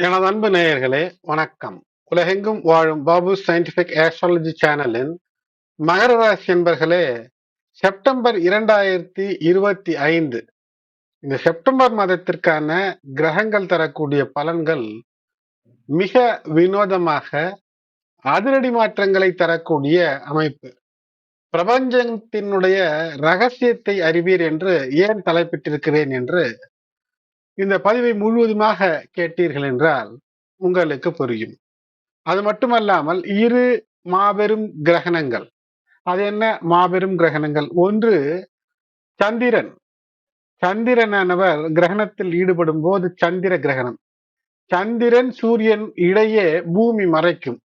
எனது அன்பு நேயர்களே, வணக்கம். உலகெங்கும் வாழும் பாபு சயின்டிபிக் ஆஸ்ட்ராலஜி சேனலின் மகர ராசி என்பர்களே, செப்டம்பர் 2025 இந்த செப்டம்பர் மாதத்திற்கான கிரகங்கள் தரக்கூடிய பலன்கள் மிக வினோதமாக அதிரடி மாற்றங்களை தரக்கூடிய அமைப்பு. பிரபஞ்சத்தினுடைய ரகசியத்தை அறிவீர் என்று ஏன் தலைப்பிட்டிருக்கிறேன் என்று இந்த பதிவை முழுவதுமாக கேட்டீர்கள் என்றால் உங்களுக்கு புரியும். அது மட்டுமல்லாமல் இரு மாபெரும் கிரகணங்கள். அது என்ன மாபெரும் கிரகணங்கள்? ஒன்று சந்திரன். சந்திரனானவர் கிரகணத்தில் ஈடுபடும் போது சந்திர கிரகணம். சந்திரன் சூரியன் இடையே பூமி மறைக்கும்.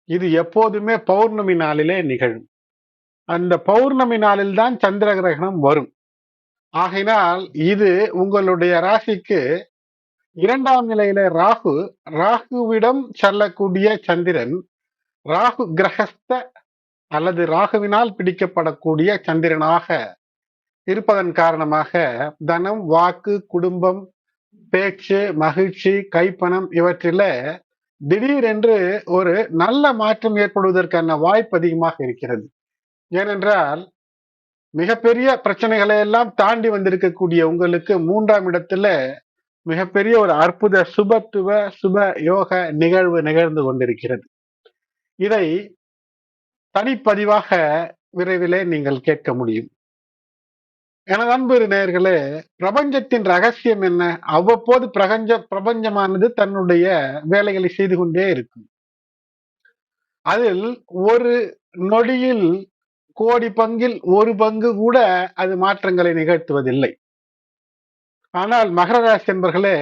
இது எப்போதுமே பௌர்ணமி நாளிலே நிகழும். அந்த பௌர்ணமி நாளில் தான் சந்திர கிரகணம் வரும். ஆகையினால் இது உங்களுடைய ராசிக்கு 2ஆம் நிலையில ராகு, ராகுவிடம் செல்லக்கூடிய சந்திரன், ராகு கிரகஸ்த அல்லது ராகுவினால் பிடிக்கப்படக்கூடிய சந்திரனாக இருப்பதன் காரணமாக தனம், வாக்கு, குடும்பம், பேச்சு, மகிழ்ச்சி, கைப்பணம் இவற்றில திடீரென்று ஒரு நல்ல மாற்றம் ஏற்படுவதற்கான வாய்ப்பு அதிகமாக இருக்கிறது. ஏனென்றால் மிகப்பெரிய பிரச்சனைகளை எல்லாம் தாண்டி வந்திருக்கக்கூடிய உங்களுக்கு 3ஆம் இடத்துல மிகப்பெரிய ஒரு அற்புத சுப யோக நிகழ்வு நிகழ்ந்து கொண்டிருக்கிறது. இதை தனிப்பதிவாக விரைவிலே நீங்கள் கேட்க முடியும். எனது அன்பு நேயர்களே, பிரபஞ்சத்தின் ரகசியம் என்ன? அவ்வப்போது பிரபஞ்சமானது தன்னுடைய வேலைகளை செய்து கொண்டே இருக்கும். அதில் ஒரு நொடியில் கோடி பங்கில் ஒரு பங்கு கூட அது மாற்றங்களை நிகழ்த்துவதில்லை. ஆனால் மகர ராசி என்பர்களே,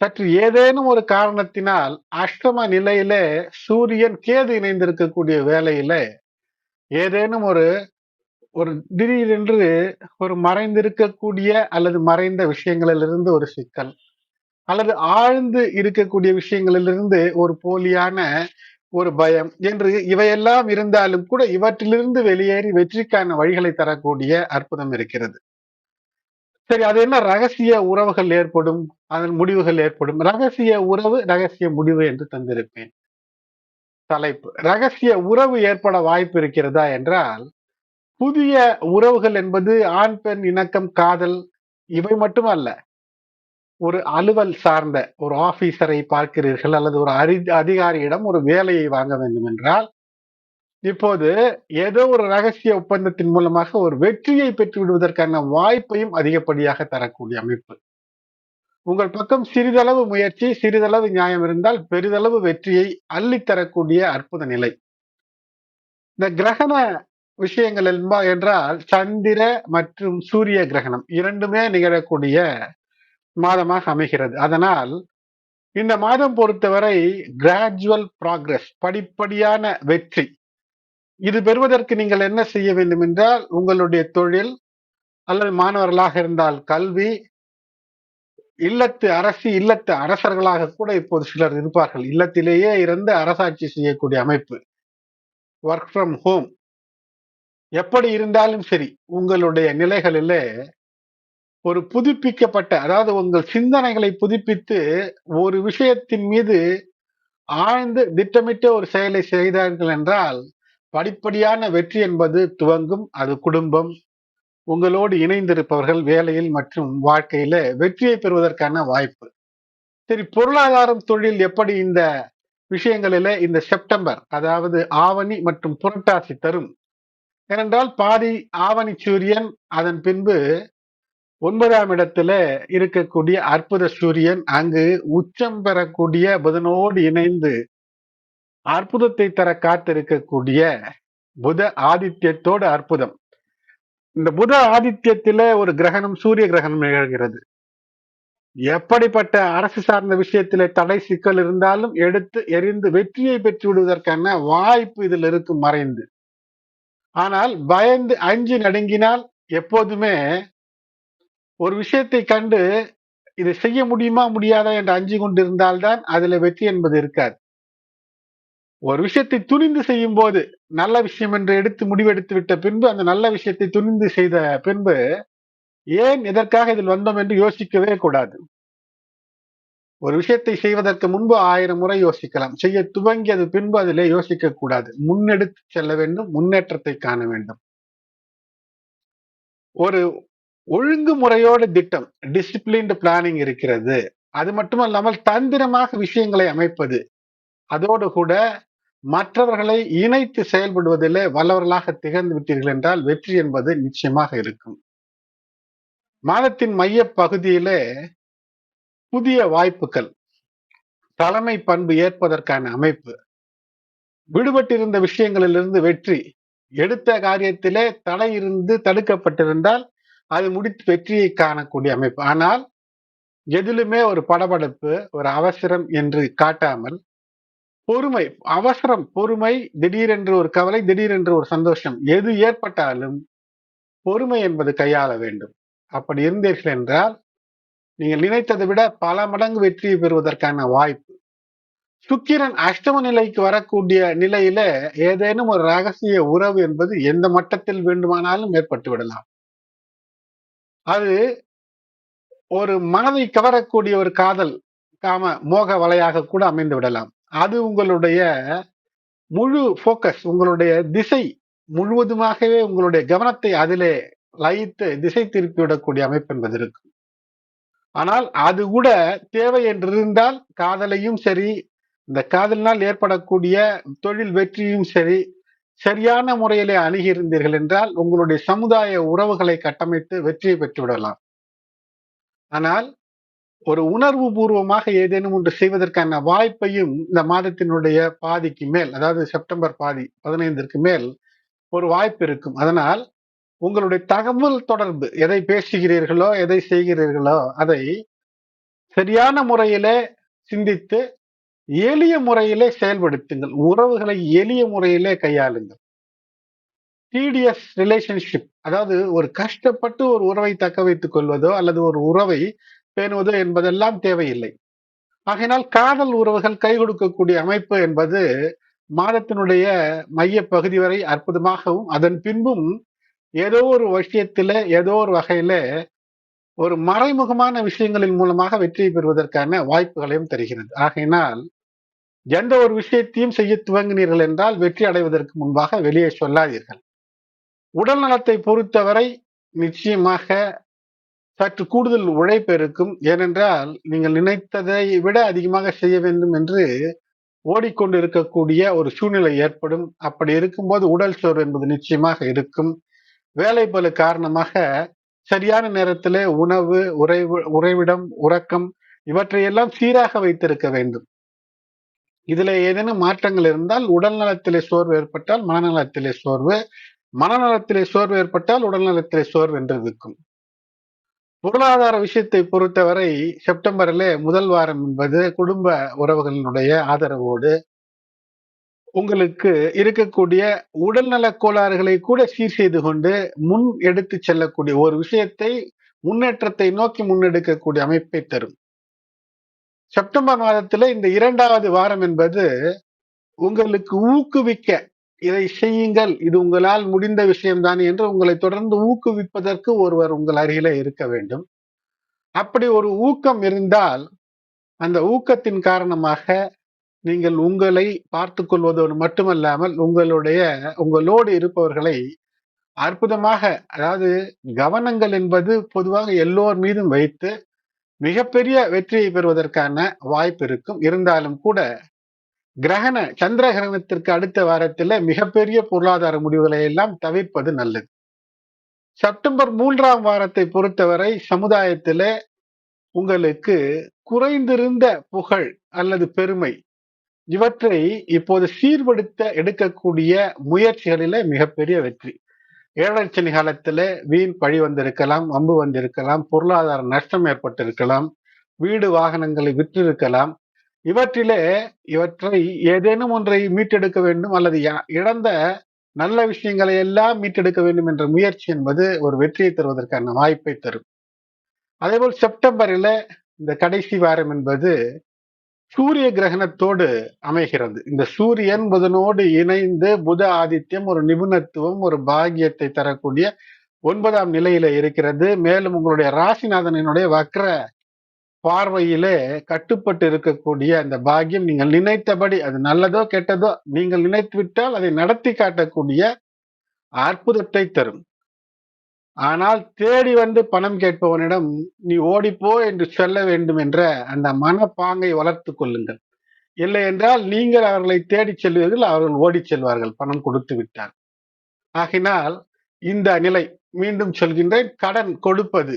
சற்று ஏதேனும் ஒரு காரணத்தினால் அஷ்டம நிலையிலே சூரியன் கேது இணைந்திருக்கக்கூடிய வேளையில ஏதேனும் ஒரு ஒரு திடீரென்று ஒரு மறைந்திருக்கக்கூடிய அல்லது மறைந்த விஷயங்களிலிருந்து ஒரு சிக்கல், அல்லது ஆழ்ந்து இருக்கக்கூடிய விஷயங்களிலிருந்து ஒரு போலியான ஒரு பயம் என்று இவையெல்லாம் இருந்தாலும் கூட இவற்றிலிருந்து வெளியேறி வெற்றிக்கான வழிகளை தரக்கூடிய அற்புதம் இருக்கிறது. சரி, அது என்ன? ரகசிய உறவுகள் ஏற்படும், அதன் முடிவுகள் ஏற்படும். ரகசிய உறவு, ரகசிய முடிவு என்று தந்திருப்பேன் தலைப்பு. ரகசிய உறவு ஏற்பட வாய்ப்பு இருக்கிறதா என்றால், புதிய உறவுகள் என்பது ஆண் பெண் இணக்கம், காதல் இவை மட்டுமல்ல. ஒரு அலுவல் சார்ந்த ஒரு ஆபீசரை பார்க்கிறீர்கள், அல்லது ஒரு அதிகாரியிடம் ஒரு வேலையை வாங்க வேண்டும் என்றால், இப்போது ஏதோ ஒரு ரகசிய ஒப்பந்தத்தின் மூலமாக ஒரு வெற்றியை பெற்று விடுவதற்கான வாய்ப்பையும் அதிகப்படியாக தரக்கூடிய அமைப்பு. உங்கள் பக்கம் சிறிதளவு முயற்சி, சிறிதளவு நியாயம் இருந்தால் பெரிதளவு வெற்றியை அள்ளித்தரக்கூடிய அற்புத நிலை. இந்த கிரகண விஷயங்கள் என்றால் சந்திர மற்றும் சூரிய கிரகணம் இரண்டுமே நிகழக்கூடிய மாதமாக அமைகிறது. அதனால் இந்த மாதம் பொறுத்தவரை கிராஜுவல் ப்ராக்ரஸ், படிப்படியான வெற்றி. இது பெறுவதற்கு நீங்கள் என்ன செய்ய வேண்டும் என்றால், உங்களுடைய தொழில் அல்லது மாணவர்களாக இருந்தால் கல்வி, இல்லத்து அரசி, இல்லத்து அரசர்களாக கூட இப்போது சிலர் இருப்பார்கள். இல்லத்திலேயே இருந்து அரசாட்சி செய்யக்கூடிய அமைப்பு, ஒர்க் ஃப்ரம் ஹோம். எப்படி இருந்தாலும் சரி, உங்களுடைய நிலைகளிலே ஒரு புதுப்பிக்கப்பட்ட, அதாவது உங்கள் சிந்தனைகளை புதுப்பித்து ஒரு விஷயத்தின் மீது ஆழ்ந்து திட்டமிட்ட ஒரு செயலை செய்தார்கள் என்றால் படிப்படியான வெற்றி என்பது துவங்கும். அது குடும்பம், உங்களோடு இணைந்திருப்பவர்கள், வேலையில் மற்றும் வாழ்க்கையில வெற்றியை பெறுவதற்கான வாய்ப்பு. சரி, பொருளாதாரம், தொழில் எப்படி இந்த விஷயங்களிலே இந்த செப்டம்பர், அதாவது ஆவணி மற்றும் புரட்டாசி தரும்? ஏனென்றால் பாதி ஆவணி சூரியன், அதன் பின்பு 9ஆம் இடத்துல இருக்கக்கூடிய அற்புத சூரியன் அங்கு உச்சம் பெறக்கூடிய புதனோடு இணைந்து அற்புதத்தை தர காத்திருக்கக்கூடிய புத ஆதித்யத்தோடு அற்புதம். இந்த புத ஆதித்யத்தில ஒரு கிரகணம், சூரிய கிரகணம் நிகழ்கிறது. எப்படிப்பட்ட அரசு சார்ந்த விஷயத்திலே தடை சிக்கல் இருந்தாலும் எடுத்து எரிந்து வெற்றியை பெற்று விடுவதற்கான வாய்ப்பு இதில் இருக்கும் மறைந்து. ஆனால் பயந்து அஞ்சு நடுங்கினால் எப்போதுமே ஒரு விஷயத்தை கண்டு இதை செய்ய முடியுமா முடியாதா என்று அஞ்சு கொண்டிருந்தால்தான் அதுல வெற்றி என்பது இருக்காது. ஒரு விஷயத்தை துணிந்து செய்யும் போது, நல்ல விஷயம் என்று எடுத்து முடிவெடுத்து விட்ட பின்பு அந்த நல்ல விஷயத்தை துணிந்து செய்த பின்பு ஏன் எதற்காக இதில் வந்தோம் என்று யோசிக்கவே கூடாது. ஒரு விஷயத்தை செய்வதற்கு முன்பு 1000 முறை யோசிக்கலாம். செய்ய துவங்கியது பின்பு அதிலே யோசிக்க கூடாது. முன்னெடுத்து செல்ல வேண்டும், முன்னேற்றத்தை காண வேண்டும். ஒரு ஒழுங்குமுறையோட திட்டம், டிசிப்ளின்டு பிளானிங் இருக்கிறது. அது மட்டுமல்லாமல் தந்திரமாக விஷயங்களை அமைப்பது. அதோடு கூட மற்றவர்களை இணைத்து செயல்படுவதிலே வல்லவர்களாக திகழ்ந்து விட்டீர்கள் என்றால் வெற்றி என்பது நிச்சயமாக இருக்கும். மாதத்தின் மைய பகுதியிலே புதிய வாய்ப்புகள், தலைமை பண்பு ஏற்பதற்கான அமைப்பு, விடுபட்டிருந்த விஷயங்களிலிருந்து வெற்றி, எடுத்த காரியத்திலே தடை இருந்து தடுக்கப்பட்டிருந்தால் அது முடித்து வெற்றியை காணக்கூடிய அமைப்பு. ஆனால் எதிலுமே ஒரு படபடப்பு, ஒரு அவசரம் என்று காட்டாமல் பொறுமை, அவசரம், பொறுமை, திடீரென்று ஒரு கவலை, திடீரென்று ஒரு சந்தோஷம், எது ஏற்பட்டாலும் பொறுமை என்பது கையாள வேண்டும். அப்படி இருந்தீர்கள் என்றால் நீங்கள் நினைத்ததை விட பல மடங்கு வெற்றியை பெறுவதற்கான வாய்ப்பு. சுக்கிரன் அஷ்டம நிலைக்கு வரக்கூடிய நிலையில ஏதேனும் ஒரு ரகசிய உறவு என்பது எந்த மட்டத்தில் வேண்டுமானாலும் ஏற்பட்டு விடலாம். அது ஒரு மனதை கவரக்கூடிய ஒரு காதல், காம மோக வலையாக கூட அமைந்து விடலாம். அது உங்களுடைய முழு போக்கஸ், உங்களுடைய திசை முழுவதுமாகவே உங்களுடைய கவனத்தை அதிலே லயித்து திசை திருப்பி விடக்கூடிய அமைப்பு என்பது இருக்கும். ஆனால் அது கூட தேவை என்று இருந்தால் காதலையும் சரி, இந்த காதலினால் ஏற்படக்கூடிய தொழில் வெற்றியும் சரி, சரியான முறையிலே அணுகியிருந்தீர்கள் என்றால் உங்களுடைய சமுதாய உறவுகளை கட்டமைத்து வெற்றியை பெற்று விடலாம். ஆனால் ஒரு உணர்வு பூர்வமாக ஏதேனும் ஒன்று செய்வதற்கான வாய்ப்பையும் இந்த மாதத்தினுடைய பாதிக்கு மேல், அதாவது செப்டம்பர் பாதி 15ற்கு மேல் ஒரு வாய்ப்பு இருக்கும். அதனால் உங்களுடைய தகவல் தொடர்பு, எதை பேசுகிறீர்களோ எதை செய்கிறீர்களோ அதை சரியான முறையிலே சிந்தித்து எளிய முறையிலே செயல்படுத்துங்கள். உறவுகளை எளிய முறையிலே கையாளுங்கள். டிடிஎஸ் ரிலேஷன்ஷிப், அதாவது ஒரு கஷ்டப்பட்டு ஒரு உறவை தக்க வைத்துக் கொள்வதோ அல்லது ஒரு உறவை பேணுவதோ என்பதெல்லாம் தேவையில்லை. ஆகையினால் காதல் உறவுகள் கை கொடுக்கக்கூடிய அமைப்பு என்பது மாதத்தினுடைய மைய பகுதி வரை அற்புதமாகவும், அதன் பின்பும் ஏதோ ஒரு விஷயத்தில ஏதோ ஒரு வகையில ஒரு மறைமுகமான விஷயங்களின் மூலமாக வெற்றியை பெறுவதற்கான வாய்ப்புகளையும் தருகிறது. ஆகையினால் எந்த ஒரு விஷயத்தையும் செய்ய துவங்கினீர்கள் என்றால் வெற்றி அடைவதற்கு முன்பாக வெளியே சொல்லாதீர்கள். உடல் நலத்தை பொறுத்தவரை நிச்சயமாக சற்று கூடுதல் உழைப்பு இருக்கும். ஏனென்றால் நீங்கள் நினைத்ததை விட அதிகமாக செய்ய வேண்டும் என்று ஓடிக்கொண்டு இருக்கக்கூடிய ஒரு சூழ்நிலை ஏற்படும். அப்படி இருக்கும்போது உடல் சோர்வு என்பது நிச்சயமாக இருக்கும். வேலை பளு காரணமாக சரியான நேரத்திலே உணவு, உறைவிடம், உறக்கம் இவற்றையெல்லாம் சீராக வைத்திருக்க வேண்டும். இதுல ஏதேனும் மாற்றங்கள் இருந்தால் உடல் நலத்திலே சோர்வு ஏற்பட்டால் மனநலத்திலே சோர்வு, மனநலத்திலே சோர்வு ஏற்பட்டால் உடல் நலத்திலே சோர்வு என்று இருக்கும். பொருளாதார விஷயத்தை பொறுத்தவரை செப்டம்பரிலே முதல் வாரம் என்பது குடும்ப உறவுகளினுடைய ஆதரவோடு உங்களுக்கு இருக்கக்கூடிய உடல்நல கோளாறுகளை கூட சீர் செய்து கொண்டு முன் எடுத்து செல்லக்கூடிய ஒரு விஷயத்தை முன்னேற்றத்தை நோக்கி முன்னெடுக்கக்கூடிய அமைப்பை தரும். செப்டம்பர் மாதத்துல இந்த 2வது வாரம் என்பது உங்களுக்கு ஊக்குவிக்க, இதை செய்யுங்கள், இது உங்களால் முடிந்த விஷயம்தான் என்று உங்களை தொடர்ந்து ஊக்குவிப்பதற்கு ஒருவர் உங்கள் அருகிலே இருக்க வேண்டும். அப்படி ஒரு ஊக்கம் இருந்தால் அந்த ஊக்கத்தின் காரணமாக நீங்கள் உங்களை பார்த்து கொள்வதோடு மட்டுமல்லாமல் உங்களோடு இருப்பவர்களை அற்புதமாக, அதாவது கவனங்கள் என்பது பொதுவாக எல்லோர் மீதும் வைத்து மிகப்பெரிய வெற்றியை பெறுவதற்கான வாய்ப்பு இருக்கும். இருந்தாலும் கூட சந்திர கிரகணத்திற்கு அடுத்த வாரத்தில் மிகப்பெரிய பொருளாதார முடிவுகளை எல்லாம் தவிர்ப்பது நல்லது. செப்டம்பர் 3ஆம் வாரத்தை பொறுத்தவரை சமுதாயத்திலே உங்களுக்கு குறைந்திருந்த புகழ் அல்லது பெருமை இவற்றை இப்போது சீர்படுத்த எடுக்கக்கூடிய முயற்சிகளிலே மிகப்பெரிய வெற்றி. ஏழரை காலத்துல வீண் பழி வந்திருக்கலாம், வம்பு வந்திருக்கலாம், பொருளாதார நஷ்டம் ஏற்பட்டிருக்கலாம், வீடு வாகனங்களை விற்றிருக்கலாம். இவற்றை ஏதேனும் ஒன்றை மீட்டெடுக்க வேண்டும் அல்லது இழந்த நல்ல விஷயங்களை எல்லாம் மீட்டெடுக்க வேண்டும் என்ற முயற்சி என்பது ஒரு வெற்றியை தருவதற்கான வாய்ப்பை தரும். அதேபோல் செப்டம்பரில் இந்த கடைசி வாரம் என்பது சூரிய கிரகணத்தோடு அமைகிறது. இந்த சூரியன் புதனோடு இணைந்து புத ஆதித்யம் ஒரு நிபுணத்துவம், ஒரு பாக்கியத்தை தரக்கூடிய 9ஆம் நிலையில இருக்கிறது. மேலும் உங்களுடைய ராசிநாதனினுடைய வக்ர பார்வையிலே கட்டுப்பட்டு இருக்கக்கூடிய அந்த பாக்கியம் நீங்கள் நினைத்தபடி, அது நல்லதோ கெட்டதோ, நீங்கள் நினைத்து விட்டால் அதை நடத்தி காட்டக்கூடிய அற்புதத்தை தரும். ஆனால் தேடி வந்து பணம் கேட்பவனிடம் நீ ஓடிப்போ என்று சொல்ல வேண்டும் என்ற அந்த மனப்பாங்கை வளர்த்துக் கொள்ளுங்கள். இல்லை என்றால் நீங்கள் அவர்களை தேடிச் செல்வீர்கள், அவர்கள் ஓடிச் செல்வார்கள் பணம் கொடுத்து விட்டார். ஆகினால் இந்த நிலை, மீண்டும் சொல்கின்றேன், கடன் கொடுப்பது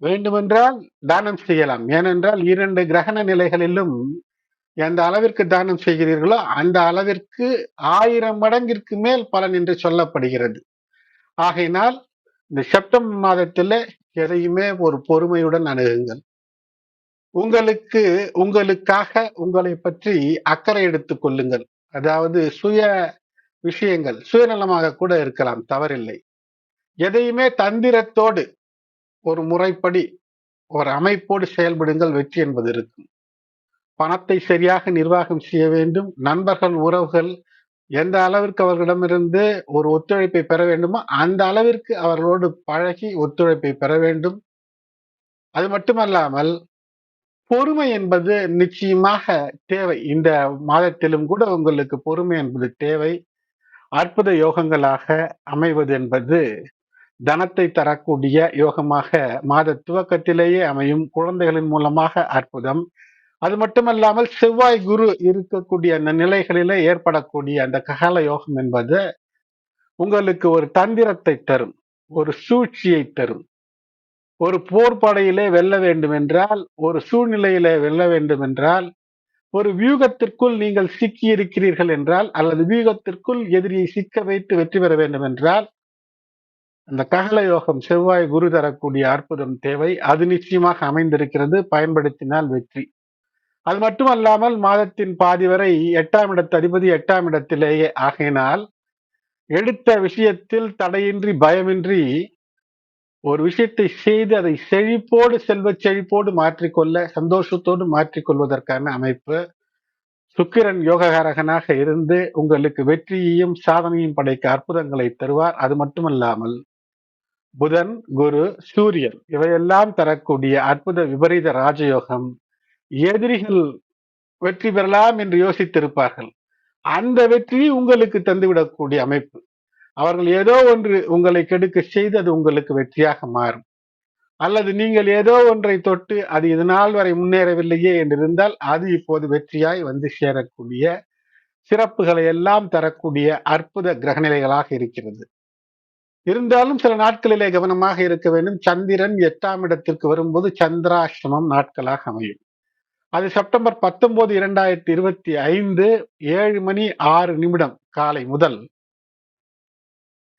வேண்டுமென்றால் தானம் செய்யலாம். ஏனென்றால் 2 கிரகண நிலைகளிலும் எந்த அளவிற்கு தானம் செய்கிறீர்களோ அந்த அளவிற்கு 1000 மடங்கிற்கு மேல் பலன் என்று சொல்லப்படுகிறது. ஆகையினால் இந்த செப்டம்பர் மாதத்திலே எதையுமே ஒரு பொறுமையுடன் அணுகுங்கள். உங்களுக்கு உங்களுக்காக உங்களை பற்றி அக்கறை எடுத்துக் கொள்ளுங்கள். அதாவது சுய விஷயங்கள் சுயநலமாக கூட இருக்கலாம், தவறில்லை. எதையுமே தந்திரத்தோடு, ஒரு முறைப்படி, ஒரு அமைப்போடு செயல்படுங்கள், வெற்றி என்பது இருக்கும். பணத்தை சரியாக நிர்வாகம் செய்ய வேண்டும். நண்பர்கள், உறவுகள் எந்த அளவிற்கு அவர்களிடமிருந்து ஒரு ஒத்துழைப்பை பெற வேண்டுமோ அந்த அளவிற்கு அவர்களோடு பழகி ஒத்துழைப்பை பெற வேண்டும். அது மட்டுமல்லாமல் பொறுமை என்பது நிச்சயமாக தேவை. இந்த மாதத்திலும் கூட உங்களுக்கு பொறுமை என்பது தேவை. அற்புத யோகங்களாக அமைவது என்பது தனத்தை தரக்கூடிய யோகமாக மாத துவக்கத்திலேயே அமையும். குழந்தைகளின் மூலமாக அற்புதம். அது மட்டுமல்லாமல் செவ்வாய் குரு இருக்கக்கூடிய அந்த நிலைகளிலே ஏற்படக்கூடிய அந்த ககல யோகம் என்பது உங்களுக்கு ஒரு தந்திரத்தை தரும், ஒரு சூழ்ச்சியை தரும். ஒரு போர்படையிலே வெல்ல வேண்டும் என்றால், ஒரு சூழ்நிலையிலே வெல்ல வேண்டும் என்றால், ஒரு வியூகத்திற்குள் நீங்கள் சிக்கி இருக்கிறீர்கள் என்றால், அல்லது வியூகத்திற்குள் எதிரியை சிக்க வைத்து வெற்றி பெற வேண்டும் என்றால், அந்த ககல யோகம் செவ்வாய் குரு தரக்கூடிய அற்புதம் தேவை. அது நிச்சயமாக அமைந்திருக்கிறது. பயன்படுத்தினால் வெற்றி. அது மட்டுமல்லாமல் மாதத்தின் பாதி வரை 8ஆம் இடத்து அதிபதி 8ஆம் இடத்திலேயே ஆகையினால், எடுத்த விஷயத்தில் தடையின்றி பயமின்றி ஒரு விஷயத்தை செய்து அதை செழிப்போடு, செல்வ செழிப்போடு மாற்றிக்கொள்ள, சந்தோஷத்தோடு மாற்றிக்கொள்வதற்கான அமைப்பு. சுக்கிரன் யோககாரகனாக இருந்து உங்களுக்கு வெற்றியையும் சாதனையும் படைக்க அற்புதங்களை தருவார். அது மட்டுமல்லாமல் புதன், குரு, சூரியன் இவையெல்லாம் தரக்கூடிய அற்புத விபரீத ராஜயோகம். எதிரிகள் வெற்றி பெறலாம் என்று யோசித்திருப்பார்கள். அந்த வெற்றியை உங்களுக்கு தந்துவிடக்கூடிய அமைப்பு. அவர்கள் ஏதோ ஒன்று உங்களை கெடுக்க செய்து அது உங்களுக்கு வெற்றியாக மாறும். அல்லது நீங்கள் ஏதோ ஒன்றை தொட்டு அது இது நாள் வரை முன்னேறவில்லையே என்றிருந்தால் அது இப்போது வெற்றியாய் வந்து சேரக்கூடிய சிறப்புகளை எல்லாம் தரக்கூடிய அற்புத கிரகநிலைகளாக இருக்கிறது. இருந்தாலும் சில நாட்களிலே கவனமாக இருக்க வேண்டும். சந்திரன் 8ஆம் இடத்திற்கு வரும்போது சந்திராஷ்டமம் நாட்களாக அமையும். அது செப்டம்பர் 19, 2025 7 மணி 6 நிமிடம் காலை முதல்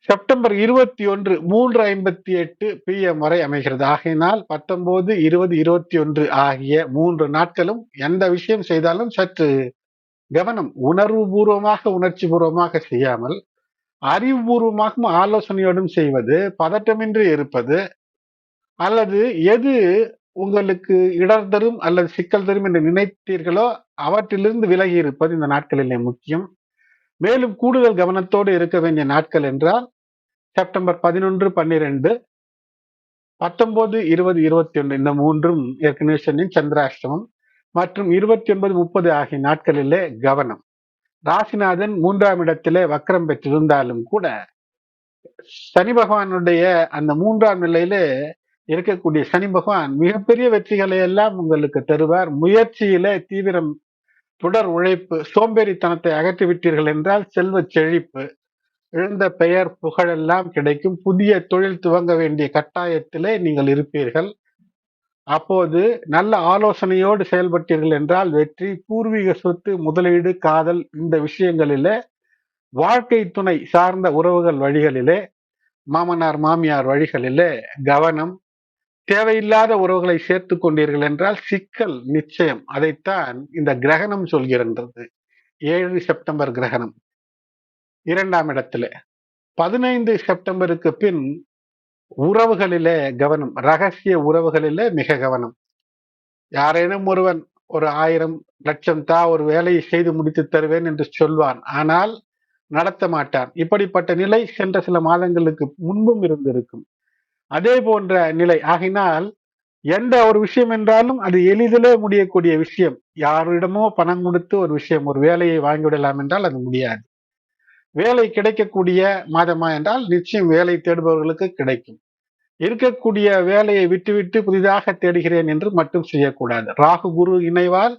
செப்டம்பர் 21 3:58 PM வரை அமைகிறது. ஆகையினால் 19, 20, 21 ஆகிய 3 நாட்களும் எந்த விஷயம் செய்தாலும் சற்று கவனம். உணர்வு பூர்வமாக, உணர்ச்சி பூர்வமாக செய்யாமல் அறிவுபூர்வமாகவும் ஆலோசனையோடும் செய்வது, பதட்டமின்றி இருப்பது, அல்லது எது உங்களுக்கு இடர் தரும் அல்லது சிக்கல் தரும் என்று நினைத்தீர்களோ அவற்றிலிருந்து விலகி இருப்பது இந்த நாட்களிலே முக்கியம். மேலும் கூடுதல் கவனத்தோடு இருக்க வேண்டிய நாட்கள் என்றால் செப்டம்பர் 11, 12, 19, 20, 21 இந்த 3ம் ஏற்கனவே சொன்னேன் சந்திராஷ்டமம் மற்றும் 29, 30 ஆகிய நாட்களிலே கவனம். ராசிநாதன் 3ஆம் இடத்திலே வக்ரம் பெற்றிருந்தாலும் கூட சனி பகவானுடைய அந்த 3ஆம் நிலையிலே இருக்கக்கூடிய சனி பகவான் மிகப்பெரிய வெற்றிகளை எல்லாம் உங்களுக்கு தருவார். முயற்சியிலே தீவிரம், தொடர் உழைப்பு, சோம்பேறித்தனத்தை அகற்றிவிட்டீர்கள் என்றால் செல்வ செழிப்பு, இழந்த பெயர் புகழெல்லாம் கிடைக்கும். புதிய தொழில் துவங்க வேண்டிய கட்டாயத்திலே நீங்கள் இருப்பீர்கள். அப்போது நல்ல ஆலோசனையோடு செயல்பட்டீர்கள் என்றால் வெற்றி. பூர்வீக சொத்து, முதலீடு, காதல் இந்த விஷயங்களிலே, வாழ்க்கை துணை சார்ந்த உறவுகள் வழிகளிலே, மாமனார் மாமியார் வழிகளிலே கவனம். தேவையில்லாத உறவுகளை சேர்த்து கொண்டீர்கள் என்றால் சிக்கல் நிச்சயம். அதைத்தான் இந்த கிரகணம் சொல்கின்றது. 7 செப்டம்பர் கிரகணம் 2ஆம் இடத்திலே. 15 செப்டம்பருக்கு பின் உறவுகளிலே கவனம். ரகசிய உறவுகளிலே மிக கவனம். யாரேனும் ஒருவன் ஒரு 1000 லட்சம் தா, ஒரு வேலையை செய்து முடித்து தருவேன் என்று சொல்வான். ஆனால் நடத்த மாட்டான். இப்படிப்பட்ட நிலை சென்ற சில மாதங்களுக்கு முன்பும் இருந்திருக்கும். அதே போன்ற நிலை ஆகினால் எந்த ஒரு விஷயம் என்றாலும் அது எளிதிலே முடியக்கூடிய விஷயம். யாரிடமோ பணம் கொடுத்து ஒரு விஷயம், ஒரு வேலையை வாங்கிவிடலாம் என்றால் அது முடியாது. வேலை கிடைக்கக்கூடிய மாதமா என்றால் நிச்சயம் வேலை தேடுபவர்களுக்கு கிடைக்கும். இருக்கக்கூடிய வேலையை விட்டுவிட்டு புதிதாக தேடுகிறேன் என்று மட்டும் செய்யக்கூடாது. ராகு குரு இணைவால்,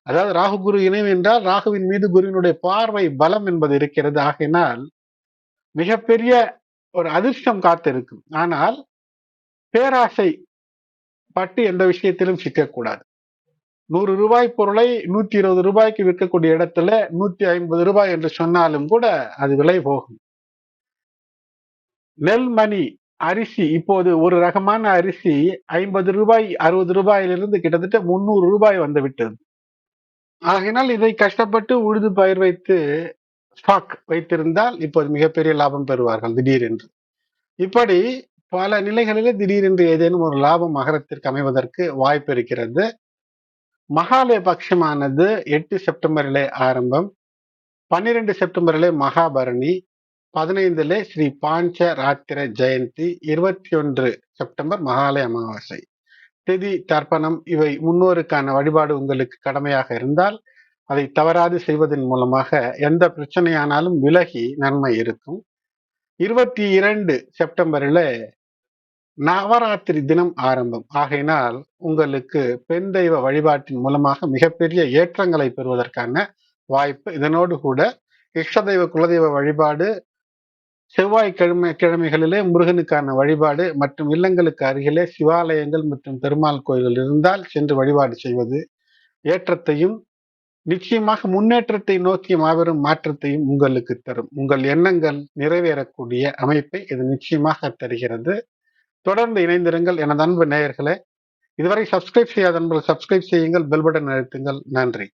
அதாவது ராகு குரு இணைவு என்றால் ராகுவின் மீது குருவினுடைய பார்வை பலம் என்பது இருக்கிறது. ஆகையினால் மிகப்பெரிய ஒரு அதிர்ஷ்டம் காத்திருக்கும். ஆனால் பேராசை பட்டு எந்த விஷயத்திலும் சிக்கக்கூடாது. 100 ரூபாய் பொருளை 120 ரூபாய்க்கு விற்கக்கூடிய இடத்துல 150 ரூபாய் என்று சொன்னாலும் கூட அது விலை போகும். நெல்மணி அரிசி இப்போது ஒரு ரகமான அரிசி 50 ரூபாய் 60 ரூபாயிலிருந்து கிட்டத்தட்ட 300 ரூபாய் வந்து விட்டது. ஆகையினால் இதை கஷ்டப்பட்டு உழுது பயிர் வைத்து ஸ்டாக் வைத்திருந்தால் இப்போது மிகப்பெரிய லாபம் பெறுவார்கள் திடீரென்று. இப்படி பல நிலைகளிலே திடீரென்று ஏதேனும் ஒரு லாபம் மகரத்திற்கு அமைவதற்கு வாய்ப்பு இருக்கிறது. மகாலய பட்சமானது 8 செப்டம்பரிலே ஆரம்பம், 12 செப்டம்பரிலே மகாபரணி, 15 ஸ்ரீ பாஞ்ச ராத்திர ஜெயந்தி, 21 செப்டம்பர் மகாலய அமாவாசை. திதி தர்ப்பணம் இவை முன்னோருக்கான வழிபாடு உங்களுக்கு கடமையாக இருந்தால் அதை தவறாது செய்வதன் மூலமாக எந்த பிரச்சனையானாலும் விலகி நன்மை இருக்கும். 22 செப்டம்பரில் நவராத்திரி தினம் ஆரம்பம். ஆகையினால் உங்களுக்கு பெண் தெய்வ வழிபாட்டின் மூலமாக மிகப்பெரிய ஏற்றங்களை பெறுவதற்கான வாய்ப்பு. இதனோடு கூட இஷ்ட தெய்வ குலதெய்வ வழிபாடு, கிழமைகளிலே முருகனுக்கான வழிபாடு மற்றும் இல்லங்களுக்கு அருகிலே சிவாலயங்கள் மற்றும் பெருமாள் கோயில்கள் இருந்தால் சென்று வழிபாடு செய்வது ஏற்றத்தையும் நிச்சயமாக முன்னேற்றத்தை நோக்கிய மாபெரும் மாற்றத்தையும் உங்களுக்கு தரும். உங்கள் எண்ணங்கள் நிறைவேறக்கூடிய அமைப்பை இது நிச்சயமாக தருகிறது. தொடர்ந்து இணைந்திருங்கள் எனது அன்பு நேயர்களே. இதுவரை சப்ஸ்கிரைப் செய்யாத நண்பர்கள் சப்ஸ்கிரைப் செய்யுங்கள், பெல் பட்டன் அழுத்துங்கள். நன்றி.